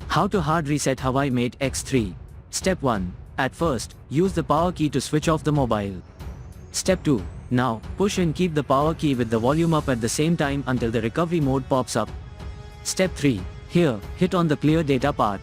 How to hard reset Huawei Mate X3. Step 1. At first, use the power key to switch off the mobile. Step 2. Now, push and keep the power key with the volume up at the same time until the recovery mode pops up. Step 3. Here, hit on the clear data part.